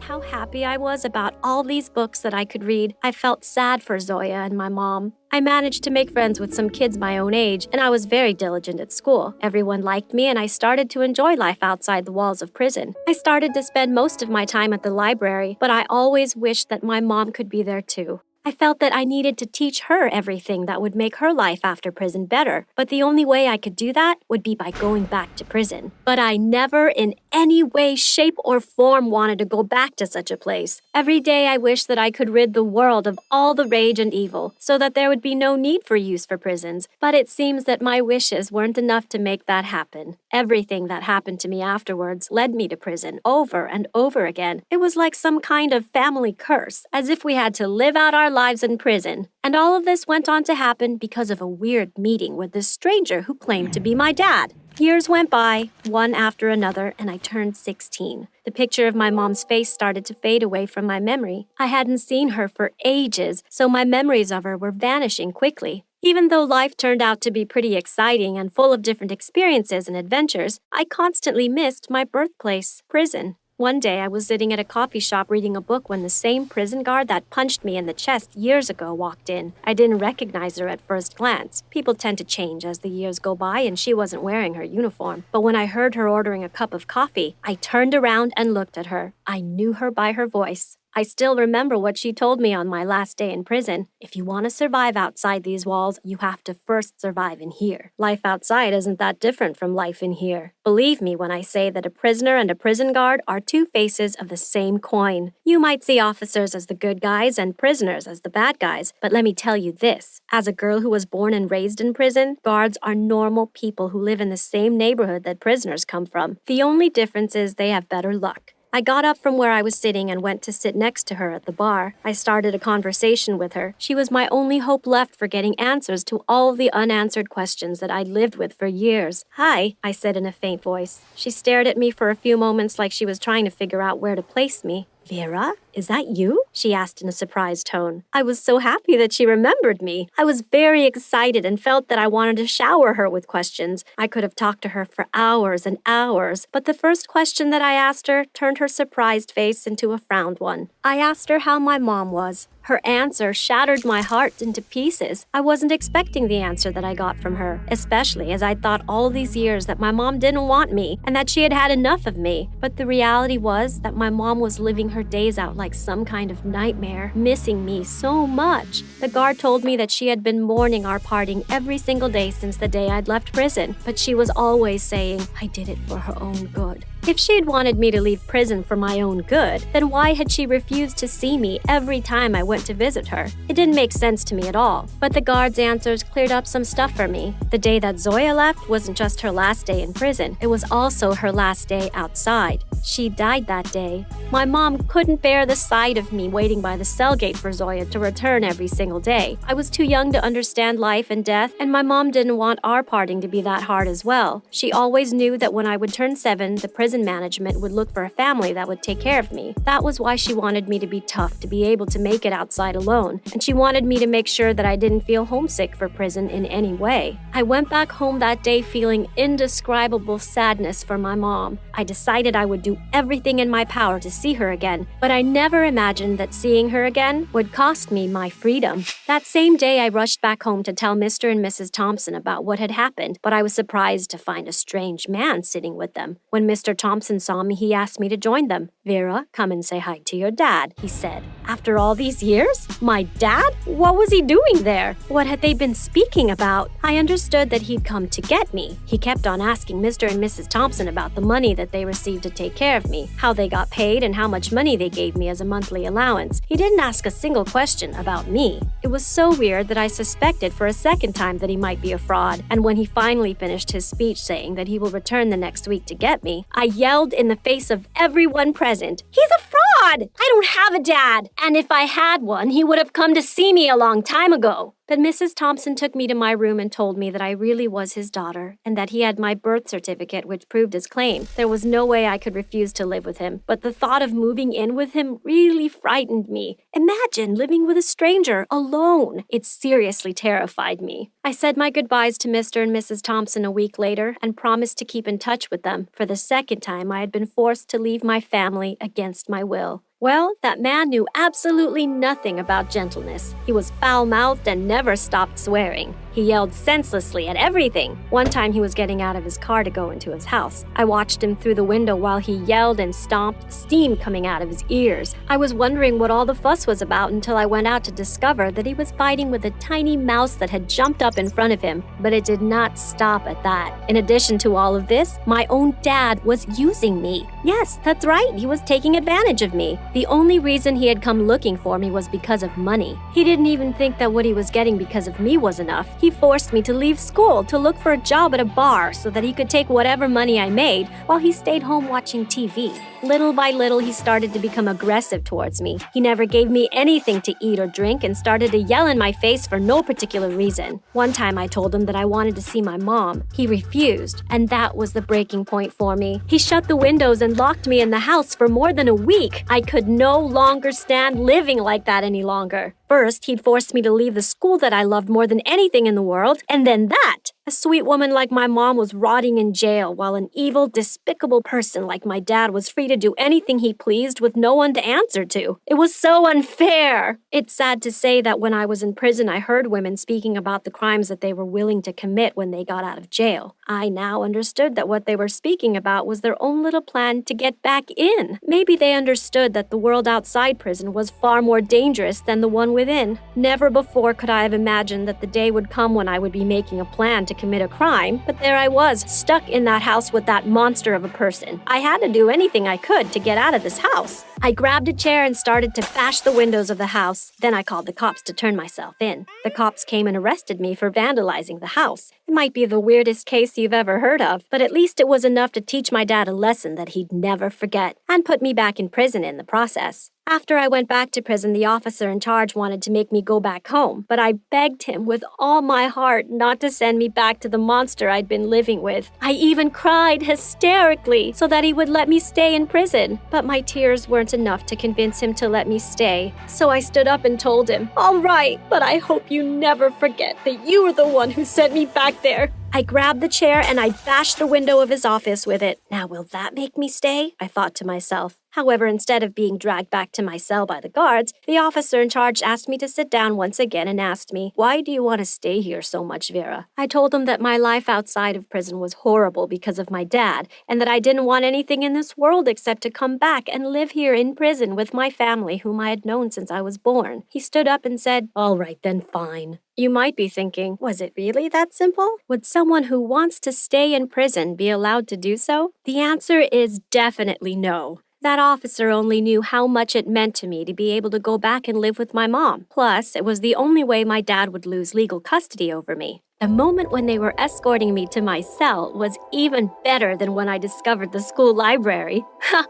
how happy I was about all these books that I could read. I felt sad for Zoya and my mom. I managed to make friends with some kids my own age, and I was very diligent at school. Everyone liked me, and I started to enjoy life outside the walls of prison. I started to spend most of my time at the library, but I always wished that my mom could be there too. I felt that I needed to teach her everything that would make her life after prison better, but the only way I could do that would be by going back to prison. But I never in any way, shape, or form wanted to go back to such a place. Every day I wished that I could rid the world of all the rage and evil, so that there would be no need for use for prisons. But it seems that my wishes weren't enough to make that happen. Everything that happened to me afterwards led me to prison over and over again. It was like some kind of family curse, as if we had to live out our lives in prison. And all of this went on to happen because of a weird meeting with this stranger who claimed to be my dad. Years went by, one after another, and I turned 16. The picture of my mom's face started to fade away from my memory. I hadn't seen her for ages, so my memories of her were vanishing quickly. Even though life turned out to be pretty exciting and full of different experiences and adventures, I constantly missed my birthplace, prison. One day, I was sitting at a coffee shop reading a book when the same prison guard that punched me in the chest years ago walked in. I didn't recognize her at first glance. People tend to change as the years go by, and she wasn't wearing her uniform. But when I heard her ordering a cup of coffee, I turned around and looked at her. I knew her by her voice. I still remember what she told me on my last day in prison. If you want to survive outside these walls, you have to first survive in here. Life outside isn't that different from life in here. Believe me when I say that a prisoner and a prison guard are two faces of the same coin. You might see officers as the good guys and prisoners as the bad guys, but let me tell you this. As a girl who was born and raised in prison, guards are normal people who live in the same neighborhood that prisoners come from. The only difference is they have better luck. I got up from where I was sitting and went to sit next to her at the bar. I started a conversation with her. She was my only hope left for getting answers to all of the unanswered questions that I'd lived with for years. "Hi," I said in a faint voice. She stared at me for a few moments like she was trying to figure out where to place me. "Vera, is that you?" she asked in a surprised tone. I was so happy that she remembered me. I was very excited and felt that I wanted to shower her with questions. I could have talked to her for hours and hours, but the first question that I asked her turned her surprised face into a frowned one. I asked her how my mom was. Her answer shattered my heart into pieces. I wasn't expecting the answer that I got from her, especially as I'd thought all these years that my mom didn't want me and that she had had enough of me. But the reality was that my mom was living her days out like some kind of nightmare, missing me so much. The guard told me that she had been mourning our parting every single day since the day I'd left prison, but she was always saying I did it for her own good. If she'd wanted me to leave prison for my own good, then why had she refused to see me every time I went to visit her? It didn't make sense to me at all, but the guard's answers cleared up some stuff for me. The day that Zoya left wasn't just her last day in prison, it was also her last day outside. She died that day. My mom couldn't bear the sight of me waiting by the cell gate for Zoya to return every single day. I was too young to understand life and death, and my mom didn't want our parting to be that hard as well. She always knew that when I would turn 7, the prison management would look for a family that would take care of me. That was why she wanted me to be tough, to be able to make it outside alone, and she wanted me to make sure that I didn't feel homesick for prison in any way. I went back home that day feeling indescribable sadness for my mom. I decided I would do everything in my power to see her again, but I never imagined that seeing her again would cost me my freedom. That same day, I rushed back home to tell Mr. and Mrs. Thompson about what had happened, but I was surprised to find a strange man sitting with them. When Mr. Thompson saw me, he asked me to join them. "Vera, come and say hi to your dad," he said. After all these years? My dad? What was he doing there? What had they been speaking about? I understood that he'd come to get me. He kept on asking Mr. and Mrs. Thompson about the money that they received to take care of me, how they got paid, and how much money they gave me as a monthly allowance. He didn't ask a single question about me. It was so weird that I suspected for a second time that he might be a fraud, and when he finally finished his speech saying that he will return the next week to get me, I yelled in the face of everyone present, "He's a fraud! I don't have a dad! And if I had one, he would have come to see me a long time ago." But Mrs. Thompson took me to my room and told me that I really was his daughter, and that he had my birth certificate which proved his claim. There was no way I could refuse to live with him, but the thought of moving in with him really frightened me. Imagine living with a stranger, alone. It seriously terrified me. I said my goodbyes to Mr. and Mrs. Thompson a week later and promised to keep in touch with them. For the second time, I had been forced to leave my family against my will. Well, that man knew absolutely nothing about gentleness. He was foul-mouthed and never stopped swearing. He yelled senselessly at everything. One time he was getting out of his car to go into his house. I watched him through the window while he yelled and stomped, steam coming out of his ears. I was wondering what all the fuss was about until I went out to discover that he was fighting with a tiny mouse that had jumped up in front of him, but it did not stop at that. In addition to all of this, my own dad was using me. Yes, that's right, he was taking advantage of me. The only reason he had come looking for me was because of money. He didn't even think that what he was getting because of me was enough. He forced me to leave school to look for a job at a bar so that he could take whatever money I made while he stayed home watching TV. Little by little, he started to become aggressive towards me. He never gave me anything to eat or drink and started to yell in my face for no particular reason. One time I told him that I wanted to see my mom. He refused, and that was the breaking point for me. He shut the windows and locked me in the house for more than a week. I could no longer stand living like that any longer. First, he'd forced me to leave the school that I loved more than anything in the world, and then that! A sweet woman like my mom was rotting in jail, while an evil, despicable person like my dad was free to do anything he pleased with no one to answer to. It was so unfair! It's sad to say that when I was in prison, I heard women speaking about the crimes that they were willing to commit when they got out of jail. I now understood that what they were speaking about was their own little plan to get back in. Maybe they understood that the world outside prison was far more dangerous than the one within. Never before could I have imagined that the day would come when I would be making a plan to commit a crime, but there I was, stuck in that house with that monster of a person. I had to do anything I could to get out of this house. I grabbed a chair and started to bash the windows of the house. Then I called the cops to turn myself in. The cops came and arrested me for vandalizing the house. It might be the weirdest case you've ever heard of, but at least it was enough to teach my dad a lesson that he'd never forget, and put me back in prison in the process. After I went back to prison, the officer in charge wanted to make me go back home, but I begged him with all my heart not to send me back to the monster I'd been living with. I even cried hysterically so that he would let me stay in prison, but my tears weren't enough to convince him to let me stay. So I stood up and told him, "All right, but I hope you never forget that you were the one who sent me back there." I grabbed the chair and I bashed the window of his office with it. Now will that make me stay? I thought to myself. However, instead of being dragged back to my cell by the guards, the officer in charge asked me to sit down once again and asked me, "Why do you want to stay here so much, Vera?" I told him that my life outside of prison was horrible because of my dad, and that I didn't want anything in this world except to come back and live here in prison with my family whom I had known since I was born. He stood up and said, "All right then, fine." You might be thinking, was it really that simple? Would someone who wants to stay in prison be allowed to do so? The answer is definitely no. That officer only knew how much it meant to me to be able to go back and live with my mom. Plus, it was the only way my dad would lose legal custody over me. The moment when they were escorting me to my cell was even better than when I discovered the school library. Ha!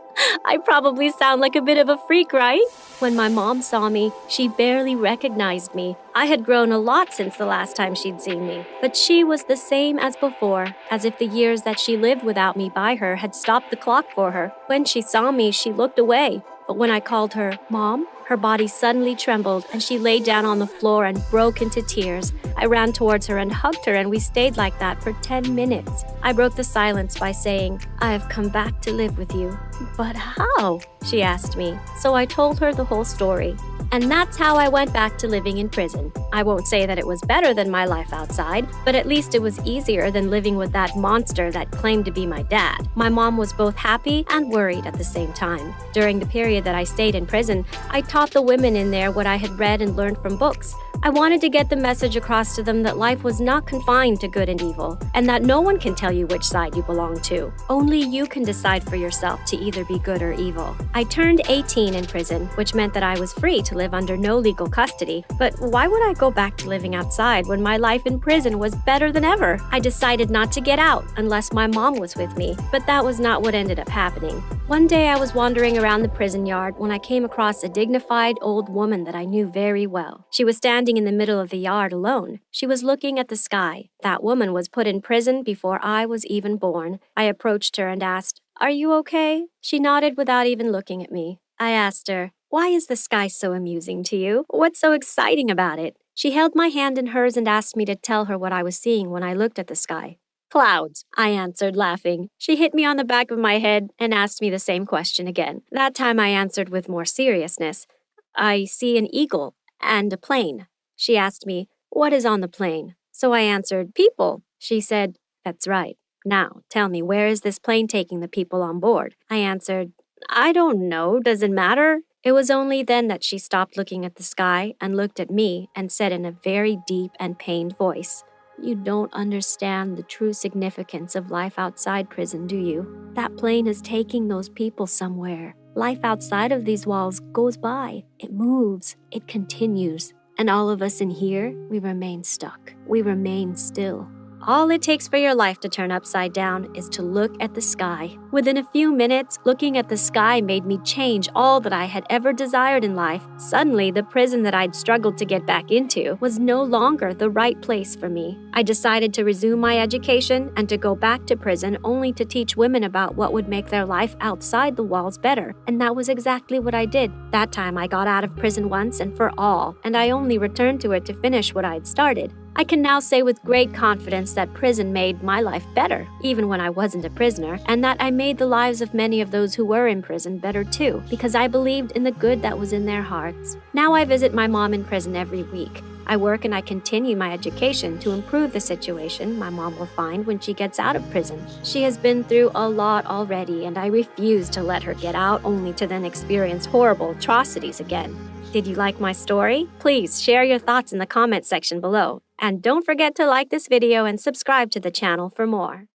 I probably sound like a bit of a freak, right? When my mom saw me, she barely recognized me. I had grown a lot since the last time she'd seen me, but she was the same as before, as if the years that she lived without me by her had stopped the clock for her. When she saw me, she looked away. But when I called her, "Mom," her body suddenly trembled and she lay down on the floor and broke into tears. I ran towards her and hugged her, and we stayed like that for 10 minutes. I broke the silence by saying, "I have come back to live with you." "But how?" she asked me. So I told her the whole story. And that's how I went back to living in prison. I won't say that it was better than my life outside, but at least it was easier than living with that monster that claimed to be my dad. My mom was both happy and worried at the same time. During the period that I stayed in prison, I taught the women in there what I had read and learned from books. I wanted to get the message across to them that life was not confined to good and evil, and that no one can tell you which side you belong to. Only you can decide for yourself to either be good or evil. I turned 18 in prison, which meant that I was free to live under no legal custody. But why would I go back to living outside when my life in prison was better than ever? I decided not to get out unless my mom was with me, but that was not what ended up happening. One day I was wandering around the prison yard when I came across a dignified old woman that I knew very well. She was standing in the middle of the yard alone. She was looking at the sky. That woman was put in prison before I was even born. I approached her and asked, "Are you okay?" She nodded without even looking at me. I asked her, "Why is the sky so amusing to you? What's so exciting about it?" She held my hand in hers and asked me to tell her what I was seeing when I looked at the sky. Clouds, I answered, laughing. She hit me on the back of my head and asked me the same question again. That time I answered with more seriousness. I see an eagle and a plane. She asked me, what is on the plane? So I answered, people. She said, that's right. Now, tell me, where is this plane taking the people on board? I answered, I don't know. Does it matter? It was only then that she stopped looking at the sky and looked at me and said in a very deep and pained voice, you don't understand the true significance of life outside prison, do you? That plane is taking those people somewhere. Life outside of these walls goes by. It moves. It continues. And all of us in here, we remain stuck. We remain still. All it takes for your life to turn upside down is to look at the sky. Within a few minutes, looking at the sky made me change all that I had ever desired in life. Suddenly, the prison that I'd struggled to get back into was no longer the right place for me. I decided to resume my education and to go back to prison only to teach women about what would make their life outside the walls better. And that was exactly what I did. That time I got out of prison once and for all, and I only returned to it to finish what I'd started. I can now say with great confidence that prison made my life better, even when I wasn't a prisoner, and that I made the lives of many of those who were in prison better too, because I believed in the good that was in their hearts. Now I visit my mom in prison every week. I work and I continue my education to improve the situation my mom will find when she gets out of prison. She has been through a lot already, and I refuse to let her get out only to then experience horrible atrocities again. Did you like my story? Please share your thoughts in the comment section below. And don't forget to like this video and subscribe to the channel for more.